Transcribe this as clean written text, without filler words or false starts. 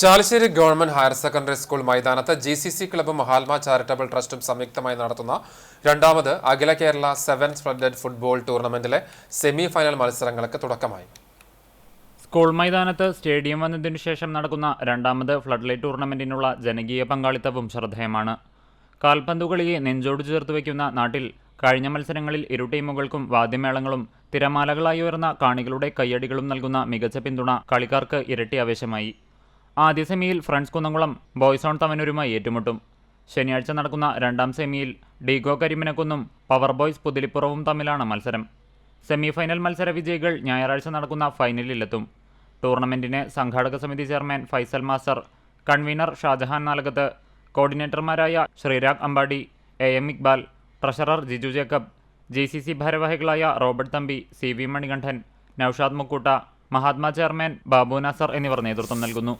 Chalissery government higher secondary school മൈതാനത്ത് GCC ക്ലബ്ബും Mahatma charitable ട്രസ്റ്റും സംയുക്തമായി നടത്തുന്ന രണ്ടാമത് അഖില കേരള സെവൻസ് ഫ്ലഡഡ് ഫുട്ബോൾ ടൂർണമെന്റിലെ സെമി ഫൈനൽ മത്സരങ്ങൾക്ക് തുടക്കമായി. സ്കൂൾ മൈതാനത്ത് സ്റ്റേഡിയം വന്നതിനു ശേഷം നടക്കുന്ന രണ്ടാമത് ഫ്ലഡ് ലൈറ്റ് ടൂർണമെന്റിനുള്ള ജനകീയ പങ്കാളിത്തവും ശ്രദ്ധേയമാണ്. കാൽപന്തുകളിയെ നെഞ്ചോട് ചേർത്ത് വയ്ക്കുന്ന നാട്ടിൽ കഴിഞ്ഞ മത്സരങ്ങളിൽ ഇരു ടീമുകൾക്കും വാദ്യമേളങ്ങളും തിരമാലകളായി ഉയർന്ന കാണികളുടെ കയ്യടികളും നൽകുന്ന മികച്ച പിന്തുണ കളിക്കാർക്ക് ഇരട്ടി ആവേശമായി. ആദ്യ സെമിയിൽ ഫ്രണ്ട്സ് കുന്നംകുളം ബോയ്സ് ഓൺ തവനൂരുമായി ഏറ്റുമുട്ടും. ശനിയാഴ്ച നടക്കുന്ന രണ്ടാം സെമിയിൽ ഡീഗോ കരിമിനക്കുന്നും പവർ ബോയ്സ് പുതിലിപ്പുറവും തമ്മിലാണ് മത്സരം. സെമി ഫൈനൽ മത്സര വിജയികൾ ഞായറാഴ്ച നടക്കുന്ന ഫൈനലിലെത്തും. ടൂർണമെന്റിന് സംഘാടക സമിതി chairman Faisal master, convener Shajahan Nalakath, കോർഡിനേറ്റർമാരായ Sreerag Ambadi, AM Iqbal, treasurer Jiju Jacob, GCC ഭാരവാഹികളായ Robert Thampi, CV Manikandan, Noushad Mukkoota, Mahatma chairman Babu Nasar എന്നിവർ നേതൃത്വം നൽകുന്നു.